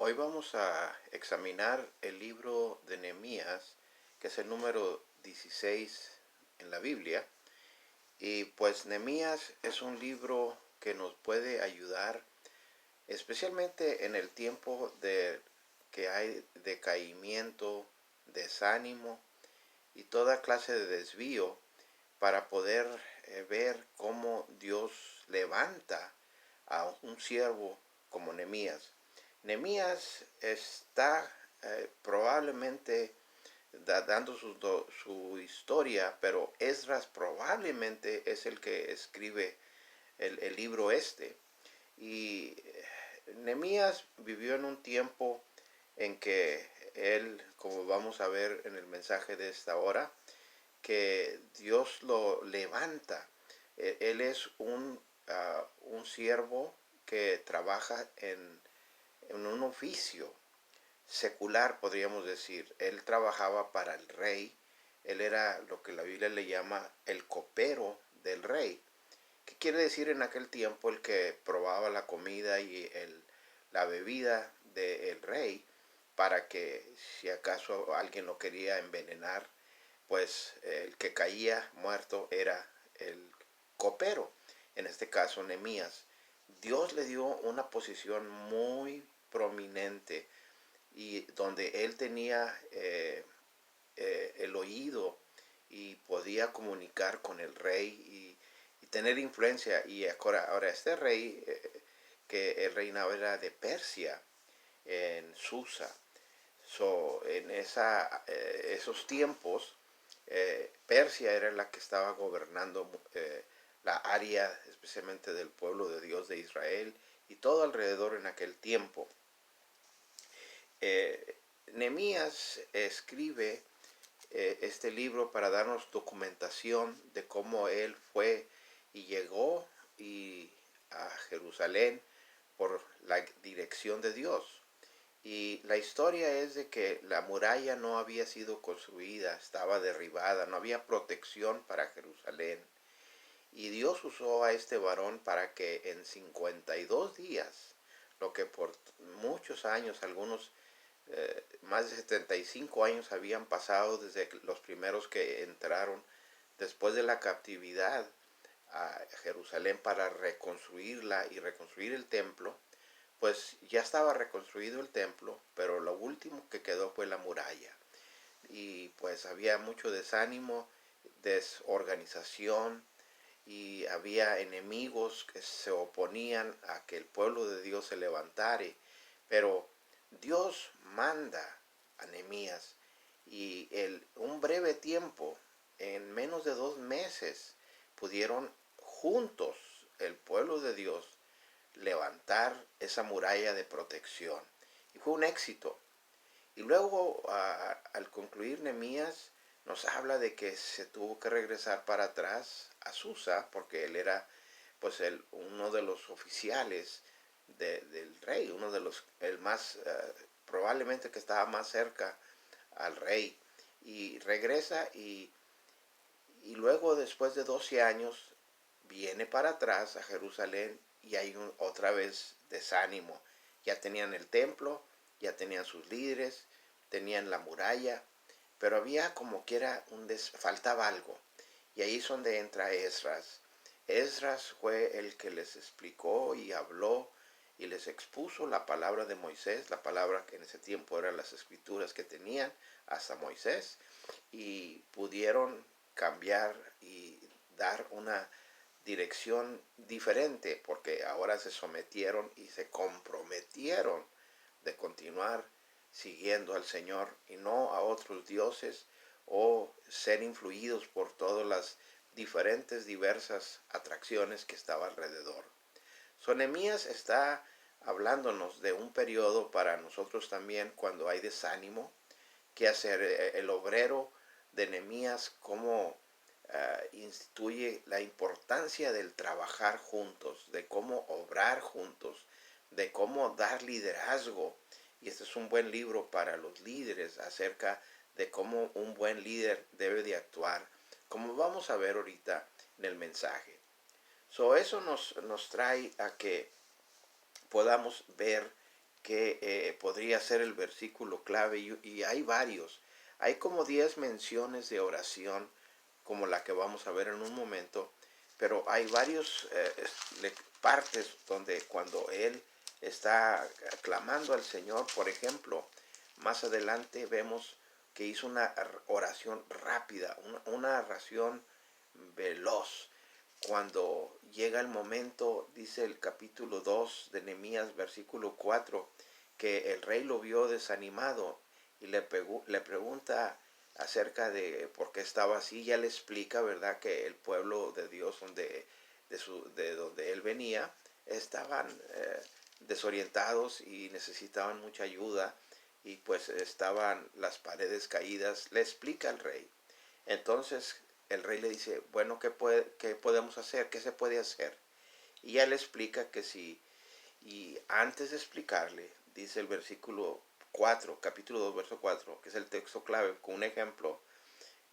Hoy vamos a examinar el libro de Nehemías, que es el número 16 en la Biblia. Y pues Nehemías es un libro que nos puede ayudar, especialmente en el tiempo de que hay decaimiento, desánimo y toda clase de desvío, para poder ver cómo Dios levanta a un siervo como Nehemías. Nehemías está probablemente dando su historia, pero Esdras probablemente es el que escribe el libro este. Y Nehemías vivió en un tiempo en que él, como vamos a ver en el mensaje de esta hora, que Dios lo levanta. Él es un siervo que trabaja en un oficio secular, podríamos decir. Él trabajaba para el rey. Él era lo que la Biblia le llama el copero del rey. ¿Qué quiere decir en aquel tiempo? El que probaba la comida y la bebida del rey, para que si acaso alguien lo quería envenenar, pues el que caía muerto era el copero, en este caso Nehemías. Dios le dio una posición muy prominente, y donde él tenía el oído y podía comunicar con el rey y tener influencia. Y ahora este rey, que el reinaba, era de Persia, en Susa. En esos tiempos, Persia era la que estaba gobernando la área, especialmente del pueblo de Dios de Israel y todo alrededor en aquel tiempo. Nehemías escribe este libro para darnos documentación de cómo él fue y llegó a Jerusalén por la dirección de Dios. Y la historia es de que la muralla no había sido construida, estaba derribada, no había protección para Jerusalén. Y Dios usó a este varón para que en 52 días, lo que por muchos años, algunos más de 75 años habían pasado desde los primeros que entraron después de la captividad a Jerusalén para reconstruirla y reconstruir el templo. Pues ya estaba reconstruido el templo, pero lo último que quedó fue la muralla. Y pues había mucho desánimo, desorganización, y había enemigos que se oponían a que el pueblo de Dios se levantara. Pero Dios manda a Nehemías, y un breve tiempo, en menos de 2 meses, pudieron juntos, el pueblo de Dios, levantar esa muralla de protección. Y fue un éxito. Y luego, al concluir Nehemías, nos habla de que se tuvo que regresar para atrás a Susa, porque él era pues uno de los oficiales del rey, uno de los, el más, probablemente que estaba más cerca al rey. Y regresa, y luego, después de 12 años, viene para atrás a Jerusalén, y hay otra vez desánimo. Ya tenían el templo, ya tenían sus líderes, tenían la muralla, pero había como quiera faltaba algo. Y ahí es donde entra Esdras. Esdras fue el que les explicó y habló y les expuso la palabra de Moisés, la palabra que en ese tiempo eran las escrituras que tenían hasta Moisés, y pudieron cambiar y dar una dirección diferente, porque ahora se sometieron y se comprometieron de continuar siguiendo al Señor y no a otros dioses, o ser influidos por todas las diversas atracciones que estaban alrededor. Nehemías está hablándonos de un periodo para nosotros también, cuando hay desánimo. ¿Qué hacer? El obrero de Nehemías, cómo instituye la importancia del trabajar juntos, de cómo obrar juntos, de cómo dar liderazgo. Y este es un buen libro para los líderes, acerca de cómo un buen líder debe de actuar, como vamos a ver ahorita en el mensaje. Eso nos trae a que podamos ver que podría ser el versículo clave y hay varios. Hay como 10 menciones de oración, como la que vamos a ver en un momento, pero hay varios partes donde cuando él está clamando al Señor, por ejemplo, más adelante vemos que hizo una oración rápida, una oración veloz. Cuando llega el momento, dice el capítulo 2 de Nehemías, versículo 4, que el rey lo vio desanimado y le pregunta acerca de por qué estaba así. Ya le explica, ¿verdad?, que el pueblo de Dios de donde él venía estaban desorientados y necesitaban mucha ayuda, y pues estaban las paredes caídas. Le explica al rey. Entonces el rey le dice, bueno, ¿qué podemos hacer? ¿Qué se puede hacer? Y ya le explica que sí. Y antes de explicarle, dice el versículo 4, capítulo 2, verso 4, que es el texto clave, con un ejemplo.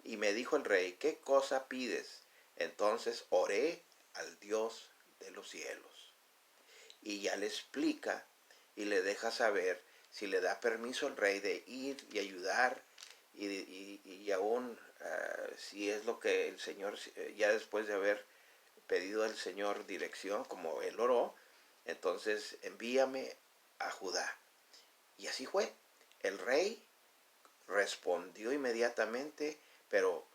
Y me dijo el rey, ¿qué cosa pides? Entonces oré al Dios de los cielos. Y ya le explica y le deja saber si le da permiso al rey de ir y ayudar, y aún si es lo que el Señor, ya después de haber pedido al Señor dirección, como él oró, entonces envíame a Judá. Y así fue. El rey respondió inmediatamente, pero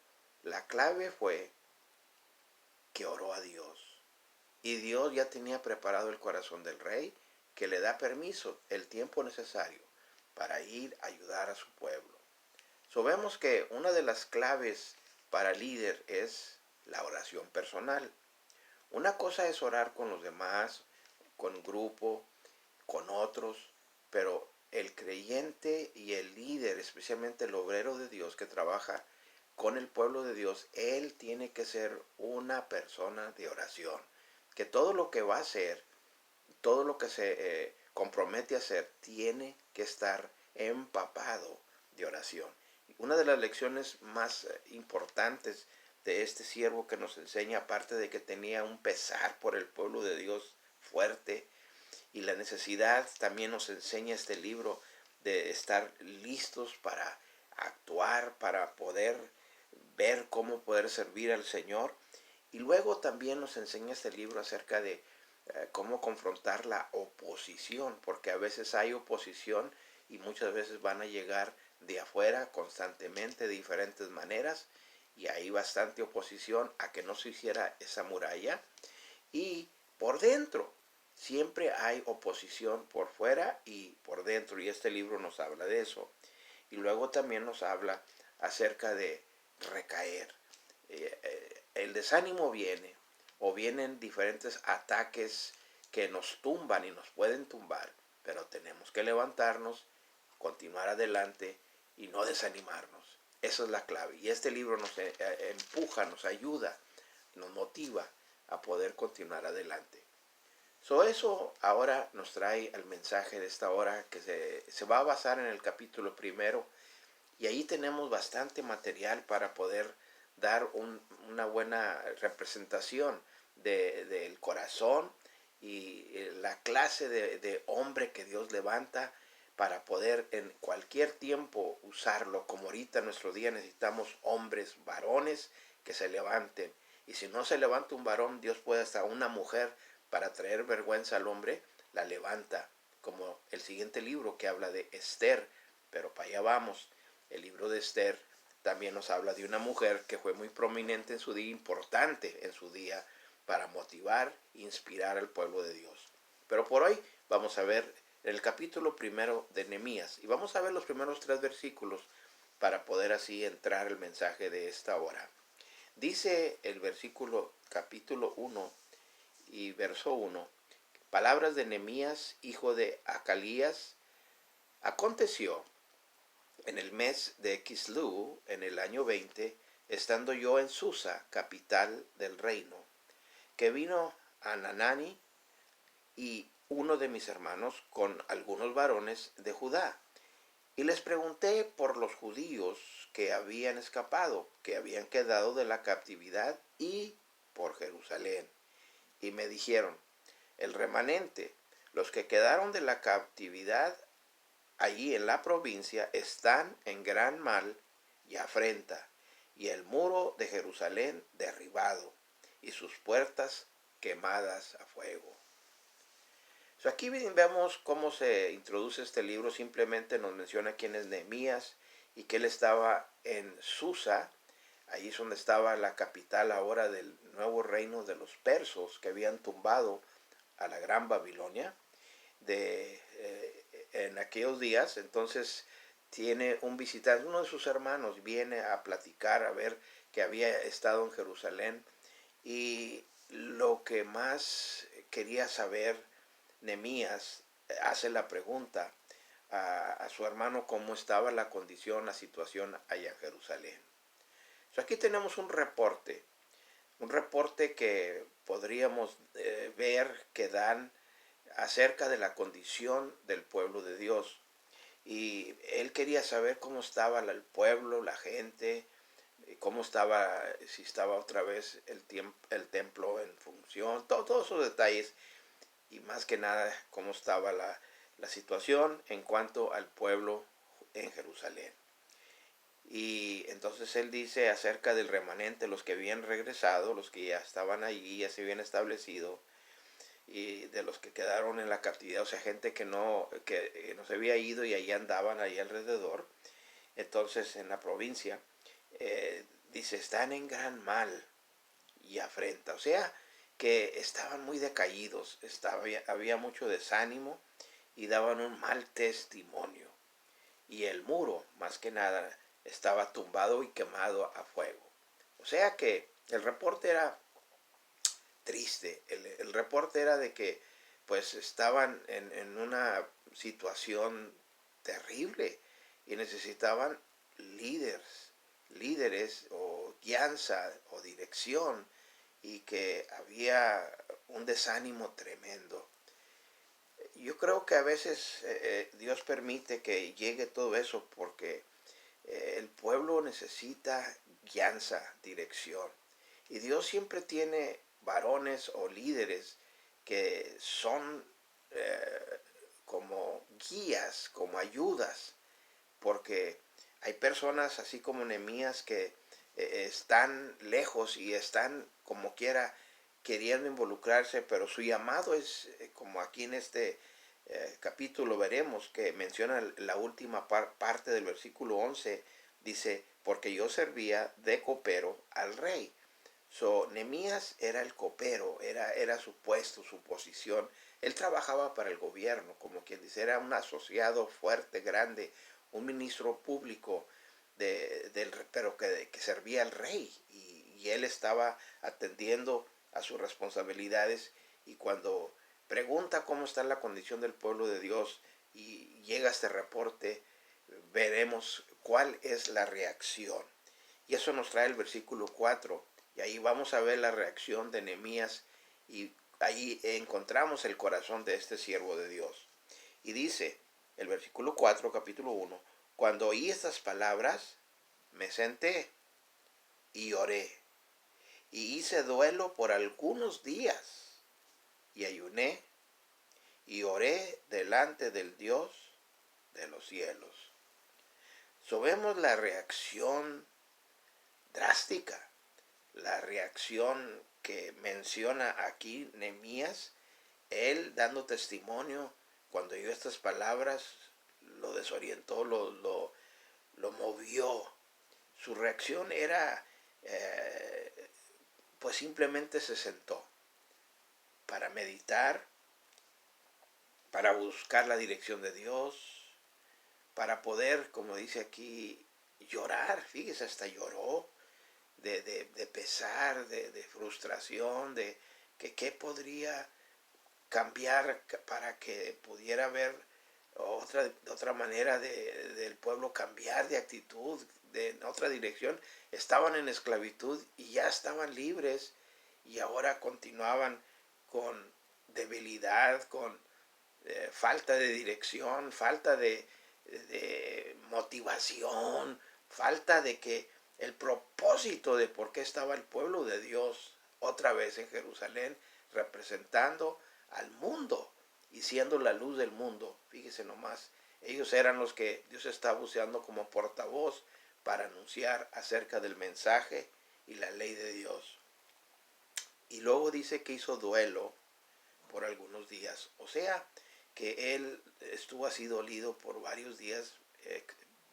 la clave fue que oró a Dios. Y Dios ya tenía preparado el corazón del rey, que le da permiso, el tiempo necesario para ir a ayudar a su pueblo. Vemos que una de las claves para líder es la oración personal. Una cosa es orar con los demás, con grupo, con otros, pero el creyente y el líder, especialmente el obrero de Dios que trabaja con el pueblo de Dios, él tiene que ser una persona de oración. Que todo lo que va a hacer, todo lo que se compromete a hacer, tiene que estar empapado de oración. Una de las lecciones más importantes de este siervo que nos enseña, aparte de que tenía un pesar por el pueblo de Dios fuerte, y la necesidad, también nos enseña este libro de estar listos para actuar, para poder ver cómo poder servir al Señor. Y luego también nos enseña este libro acerca de cómo confrontar la oposición, porque a veces hay oposición y muchas veces van a llegar de afuera constantemente de diferentes maneras, y hay bastante oposición a que no se hiciera esa muralla. Y por dentro siempre hay oposición, por fuera y por dentro, y este libro nos habla de eso. Y luego también nos habla acerca de recaer. El desánimo viene, o vienen diferentes ataques que nos tumban y nos pueden tumbar, pero tenemos que levantarnos, continuar adelante y no desanimarnos. Esa es la clave. Y este libro nos empuja, nos ayuda, nos motiva a poder continuar adelante. Eso ahora nos trae el mensaje de esta hora, que se va a basar en el capítulo primero, y ahí tenemos bastante material para poder dar una buena representación del corazón y la clase de hombre que Dios levanta para poder en cualquier tiempo usarlo. Como ahorita en nuestro día necesitamos hombres, varones que se levanten. Y si no se levanta un varón, Dios puede hasta una mujer, para traer vergüenza al hombre, la levanta. Como el siguiente libro que habla de Esther, pero para allá vamos. El libro de Esther también nos habla de una mujer que fue muy prominente en su día, importante en su día, para motivar e inspirar al pueblo de Dios. Pero por hoy vamos a ver el capítulo primero de Nehemías, y vamos a ver los primeros 3 versículos para poder así entrar el mensaje de esta hora. Dice el versículo capítulo 1 y verso 1, palabras de Nehemías, hijo de Acalías. Aconteció en el mes de Kislev, en el año 20, estando yo en Susa, capital del reino, que vino Hanani y uno de mis hermanos con algunos varones de Judá. Y les pregunté por los judíos que habían escapado, que habían quedado de la captividad, y por Jerusalén. Y me dijeron, el remanente, los que quedaron de la cautividad allí en la provincia están en gran mal y afrenta, y el muro de Jerusalén derribado, y sus puertas quemadas a fuego. Aquí vemos cómo se introduce este libro. Simplemente nos menciona quién es Nehemías y que él estaba en Susa. Allí es donde estaba la capital ahora del nuevo reino de los persos, que habían tumbado a la gran Babilonia en aquellos días. Entonces tiene un visitante, uno de sus hermanos viene a platicar, a ver que había estado en Jerusalén, y lo que más quería saber Nehemías, hace la pregunta a su hermano cómo estaba la condición, la situación allá en Jerusalén. Aquí tenemos un reporte que podríamos ver que dan acerca de la condición del pueblo de Dios. Y él quería saber cómo estaba el pueblo, la gente, cómo estaba, si estaba otra vez el templo en función, todos esos detalles, y más que nada cómo estaba la situación en cuanto al pueblo en Jerusalén. Y entonces él dice acerca del remanente, los que habían regresado, los que ya estaban allí, ya se habían establecido, y de los que quedaron en la captividad, o sea, gente que no se había ido y ahí andaban, ahí alrededor. Entonces en la provincia, dice, están en gran mal y afrenta, o sea, que estaban muy decaídos, había mucho desánimo y daban un mal testimonio. Y el muro, más que nada, estaba tumbado y quemado a fuego. O sea que el reporte era triste. El reporte era de que pues estaban en una situación terrible y necesitaban líderes o guianza o dirección, y que había un desánimo tremendo. Yo creo que a veces Dios permite que llegue todo eso porque el pueblo necesita guianza, dirección. Y Dios siempre tiene varones o líderes que son como guías, como ayudas, porque hay personas así como Nehemías que están lejos y están como quiera queriendo involucrarse, pero su llamado es como aquí en este capítulo veremos que menciona la última parte del versículo 11, dice, porque yo servía de copero al rey. Nehemías era el copero, era su puesto, su posición. Él trabajaba para el gobierno, como quien dice, era un asociado fuerte, grande, un ministro público, pero que servía al rey, y él estaba atendiendo a sus responsabilidades. Y cuando pregunta cómo está la condición del pueblo de Dios y llega este reporte, veremos cuál es la reacción. Y eso nos trae el versículo 4. Y ahí vamos a ver la reacción de Nehemías, y ahí encontramos el corazón de este siervo de Dios. Y dice el versículo 4, capítulo 1, cuando oí estas palabras, me senté y oré, y hice duelo por algunos días, y ayuné, y oré delante del Dios de los cielos. Vemos la reacción drástica, la reacción que menciona aquí Nehemías, él dando testimonio. Cuando oyó estas palabras, lo desorientó, lo movió. Su reacción era, pues simplemente se sentó para meditar, para buscar la dirección de Dios, para poder, como dice aquí, llorar. Fíjese, hasta lloró de pesar, de frustración, de que qué podría cambiar para que pudiera haber otra manera del pueblo cambiar de actitud, de otra dirección. Estaban en esclavitud y ya estaban libres, y ahora continuaban con debilidad, con falta de dirección, falta de motivación, falta de que el propósito de por qué estaba el pueblo de Dios otra vez en Jerusalén representando al mundo. y siendo la luz del mundo. Fíjese nomás, ellos eran los que Dios estaba usando como portavoz para anunciar acerca del mensaje y la ley de Dios. Y luego dice que hizo duelo por algunos días. O sea, que él estuvo así dolido por varios días,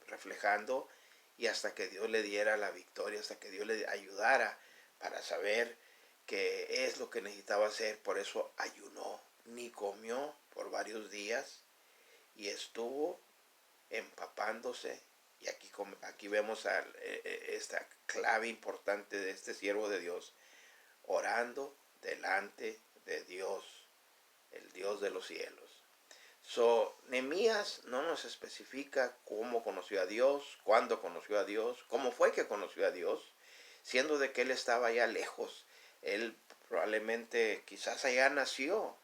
reflejando, y hasta que Dios le diera la victoria, hasta que Dios le ayudara para saber qué es lo que necesitaba hacer. Por eso ayunó, ni comió por varios días y estuvo empapándose. Y aquí vemos esta clave importante de este siervo de Dios, orando delante de Dios, el Dios de los cielos. Nehemías no nos especifica cómo conoció a Dios, cuándo conoció a Dios, cómo fue que conoció a Dios, siendo de que él estaba allá lejos. Él probablemente quizás allá nació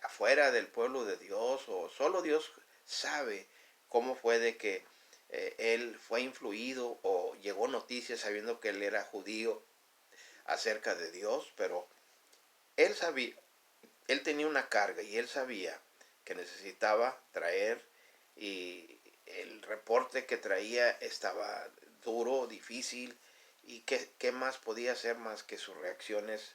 afuera del pueblo de Dios, o solo Dios sabe cómo fue de que él fue influido o llegó noticias sabiendo que él era judío acerca de Dios, pero él sabía, él tenía una carga y él sabía que necesitaba traer, y el reporte que traía estaba duro, difícil, y qué más podía hacer más que sus reacciones: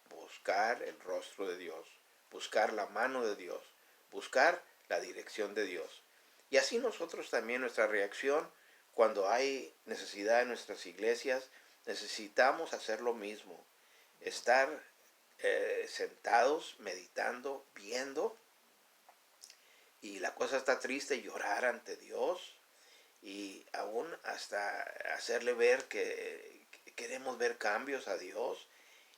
buscar el rostro de Dios, buscar la mano de Dios, buscar la dirección de Dios. Y así nosotros también, nuestra reacción cuando hay necesidad en nuestras iglesias, necesitamos hacer lo mismo, estar sentados, meditando, viendo, y la cosa está triste, llorar ante Dios, y aún hasta hacerle ver que queremos ver cambios a Dios,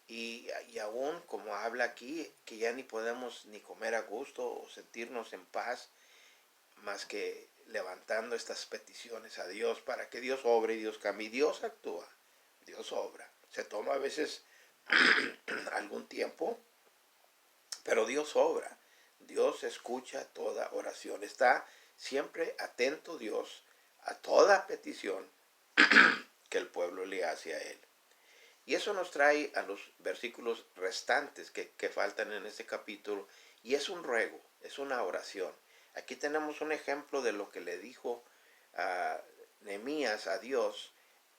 y aún como habla aquí, que ya ni podemos ni comer a gusto o sentirnos en paz, más que levantando estas peticiones a Dios para que Dios obre y Dios cambie. Dios actúa, Dios obra. Se toma a veces algún tiempo, pero Dios obra. Dios escucha toda oración. Está siempre atento Dios a toda petición que el pueblo le hace a Él. Y eso nos trae a los versículos restantes que faltan en este capítulo. Y es un ruego, es una oración. Aquí tenemos un ejemplo de lo que le dijo a Nehemías a Dios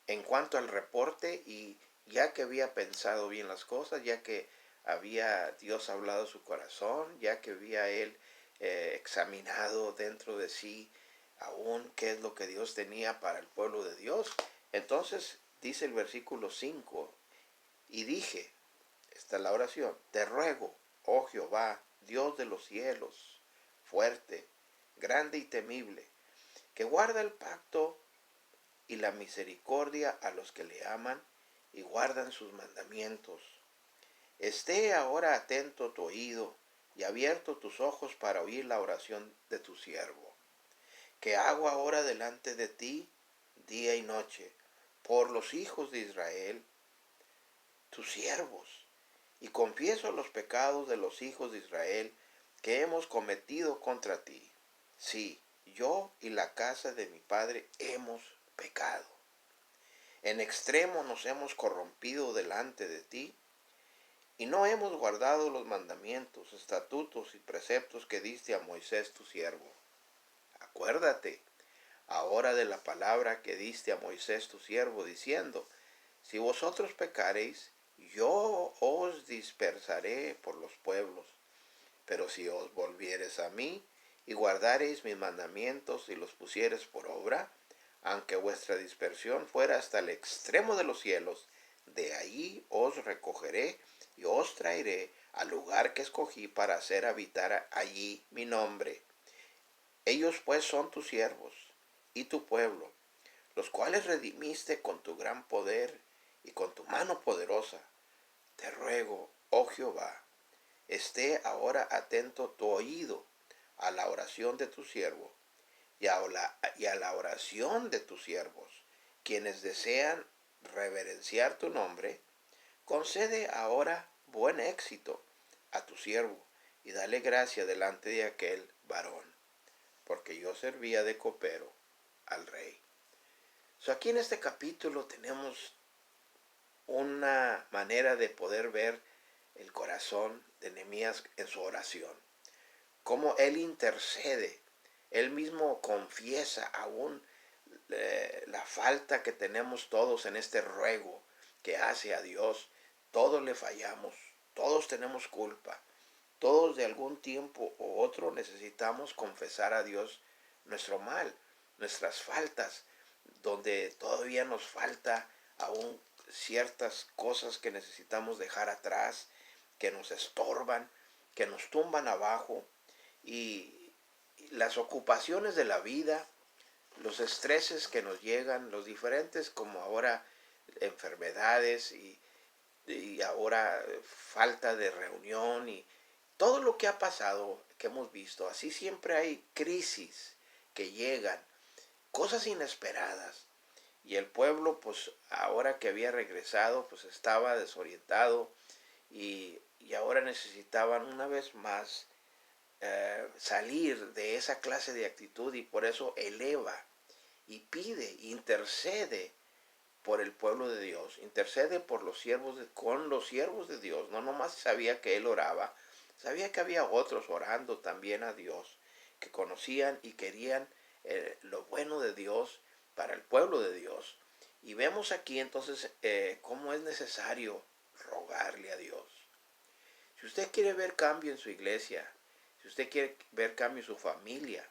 en cuanto al reporte, y ya que había pensado bien las cosas, ya que había Dios hablado su corazón, ya que había él examinado dentro de sí aún qué es lo que Dios tenía para el pueblo de Dios. Entonces dice el versículo 5, y dije, esta es la oración: te ruego, oh Jehová, Dios de los cielos, fuerte, grande y temible, que guarda el pacto y la misericordia a los que le aman y guardan sus mandamientos. Esté ahora atento tu oído y abierto tus ojos para oír la oración de tu siervo, que hago ahora delante de ti día y noche, por los hijos de Israel, tus siervos, y confieso los pecados de los hijos de Israel que hemos cometido contra ti. Sí, yo y la casa de mi padre hemos pecado. En extremo nos hemos corrompido delante de ti, y no hemos guardado los mandamientos, estatutos y preceptos que diste a Moisés tu siervo. Acuérdate ahora de la palabra que diste a Moisés tu siervo, diciendo: si vosotros pecareis, yo os dispersaré por los pueblos. Pero si os volviereis a mí y guardareis mis mandamientos y los pusiereis por obra, aunque vuestra dispersión fuera hasta el extremo de los cielos, de allí os recogeré y os traeré al lugar que escogí para hacer habitar allí mi nombre. Ellos pues son tus siervos y tu pueblo, los cuales redimiste con tu gran poder y con tu mano poderosa. Te ruego, oh Jehová, esté ahora atento tu oído a la oración de tu siervo y a la oración de tus siervos, quienes desean reverenciar tu nombre. Concede ahora buen éxito a tu siervo y dale gracia delante de aquel varón, porque yo servía de copero al rey. Aquí en este capítulo tenemos una manera de poder ver el corazón de Nehemías en su oración. Cómo él intercede, él mismo confiesa aún la falta que tenemos todos en este ruego que hace a Dios. Todos le fallamos, todos tenemos culpa, todos de algún tiempo u otro necesitamos confesar a Dios nuestro mal, nuestras faltas, donde todavía nos falta aún ciertas cosas que necesitamos dejar atrás, que nos estorban, que nos tumban abajo, y las ocupaciones de la vida, los estreses que nos llegan, los diferentes como ahora enfermedades y ahora falta de reunión y todo lo que ha pasado, que hemos visto, así siempre hay crisis que llegan, cosas inesperadas. Y el pueblo, pues ahora que había regresado, pues estaba desorientado y ahora necesitaban una vez más salir de esa clase de actitud, y por eso eleva y pide, intercede por el pueblo de Dios, intercede por los siervos con los siervos de Dios. No nomás sabía que él oraba, sabía que había otros orando también a Dios, que conocían y querían lo bueno de Dios para el pueblo de Dios. Y vemos aquí entonces cómo es necesario rogarle a Dios. Si usted quiere ver cambio en su iglesia, si usted quiere ver cambio en su familia,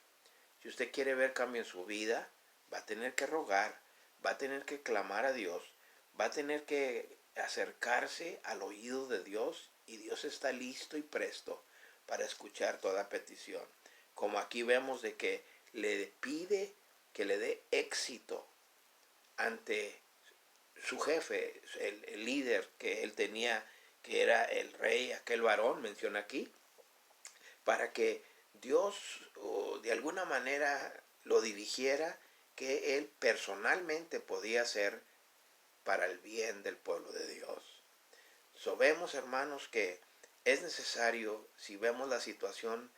si usted quiere ver cambio en su vida, va a tener que rogar, va a tener que clamar a Dios, va a tener que acercarse al oído de Dios, y Dios está listo y presto para escuchar toda petición. Como aquí vemos de que le pide que le dé éxito ante su jefe, el líder que él tenía, que era el rey, aquel varón, menciona aquí, para que Dios de alguna manera lo dirigiera, que él personalmente podía hacer para el bien del pueblo de Dios. Vemos, hermanos, que es necesario, si vemos la situación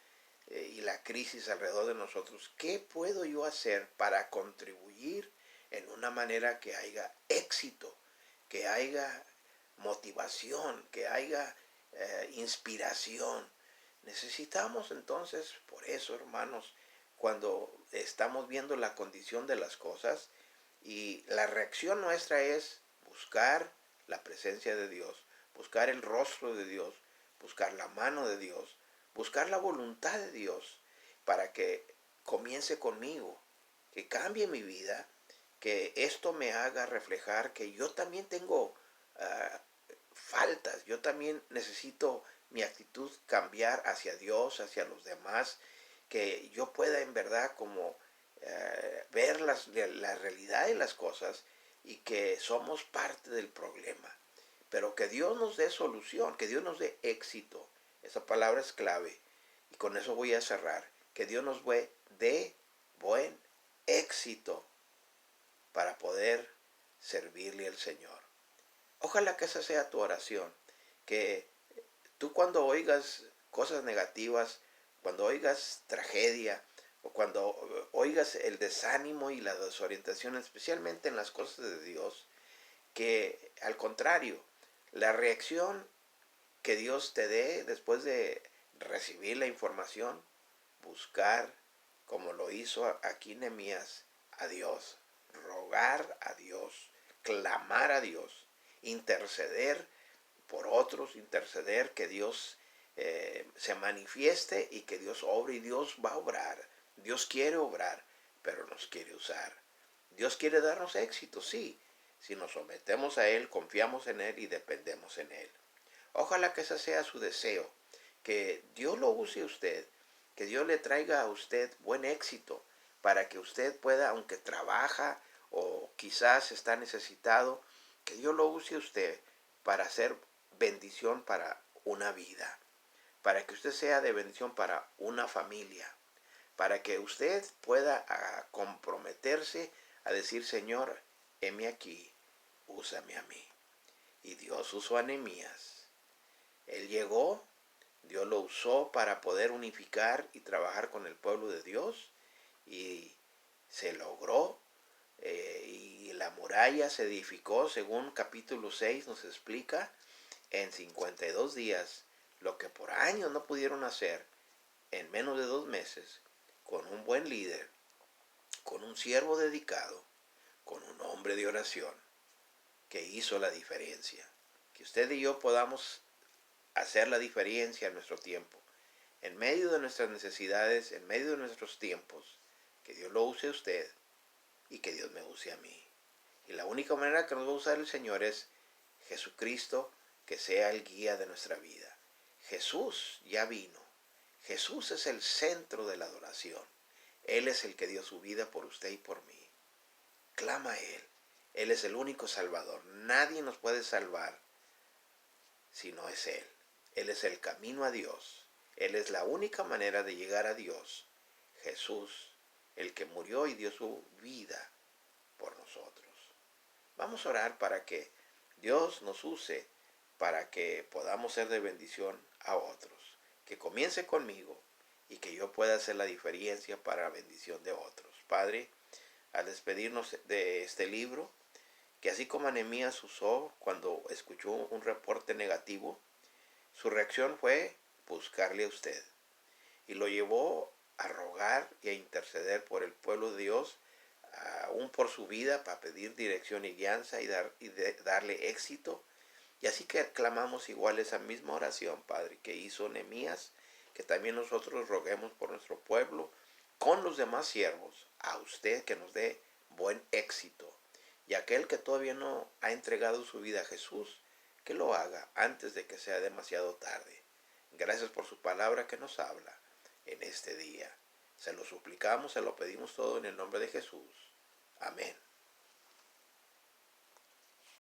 y la crisis alrededor de nosotros, ¿qué puedo yo hacer para contribuir en una manera que haya éxito, que haya motivación, que haya inspiración? Necesitamos entonces, por eso, hermanos, cuando estamos viendo la condición de las cosas y la reacción nuestra es buscar la presencia de Dios, buscar el rostro de Dios, buscar la mano de Dios, buscar la voluntad de Dios para que comience conmigo, que cambie mi vida, que esto me haga reflejar que yo también tengo faltas, yo también necesito mi actitud cambiar hacia Dios, hacia los demás, que yo pueda en verdad como ver la realidad de las cosas y que somos parte del problema, pero que Dios nos dé solución, que Dios nos dé éxito. Esa palabra es clave y con eso voy a cerrar. Que Dios nos dé buen éxito para poder servirle al Señor. Ojalá que esa sea tu oración, que tú cuando oigas cosas negativas, cuando oigas tragedia, o cuando oigas el desánimo y la desorientación, especialmente en las cosas de Dios, que al contrario, la reacción que Dios te dé después de recibir la información, buscar, como lo hizo aquí Nehemías, a Dios, rogar a Dios, clamar a Dios, interceder por otros, interceder que Dios se manifieste y que Dios obre, y Dios va a obrar. Dios quiere obrar, pero nos quiere usar. Dios quiere darnos éxito, sí, si nos sometemos a Él, confiamos en Él y dependemos en Él. Ojalá que ese sea su deseo, que Dios lo use a usted, que Dios le traiga a usted buen éxito, para que usted pueda, aunque trabaja o quizás está necesitado, que Dios lo use a usted para hacer bendición para una vida, para que usted sea de bendición para una familia, para que usted pueda comprometerse a decir: Señor, heme aquí, úsame a mí. Y Dios usó a Nehemías. Él llegó, Dios lo usó para poder unificar y trabajar con el pueblo de Dios, y se logró, y la muralla se edificó, según capítulo 6 nos explica. en 52 días lo que por años no pudieron hacer en menos de 2 meses, con un buen líder, con un siervo dedicado, con un hombre de oración que hizo la diferencia. Que usted y yo podamos hacer la diferencia en nuestro tiempo, en medio de nuestras necesidades, en medio de nuestros tiempos. Que Dios lo use a usted y que Dios me use a mí. Y la única manera que nos va a usar el Señor es Jesucristo, que sea el guía de nuestra vida. Jesús ya vino. Jesús es el centro de la adoración. Él es el que dio su vida por usted y por mí. Clama a Él. Él es el único Salvador. Nadie nos puede salvar si no es Él. Él es el camino a Dios. Él es la única manera de llegar a Dios. Jesús, el que murió y dio su vida por nosotros. Vamos a orar para que Dios nos use para que podamos ser de bendición a otros. Que comience conmigo y que yo pueda hacer la diferencia para la bendición de otros. Padre, al despedirnos de este libro, que así como Nehemías usó cuando escuchó un reporte negativo, su reacción fue buscarle a usted y lo llevó a rogar y a interceder por el pueblo de Dios, aún por su vida, para pedir dirección y guianza y darle éxito. Y así que clamamos igual esa misma oración, Padre, que hizo Nehemías, que también nosotros roguemos por nuestro pueblo, con los demás siervos, a usted que nos dé buen éxito. Y aquel que todavía no ha entregado su vida a Jesús, que lo haga antes de que sea demasiado tarde. Gracias por su palabra que nos habla en este día. Se lo suplicamos, se lo pedimos todo en el nombre de Jesús. Amén.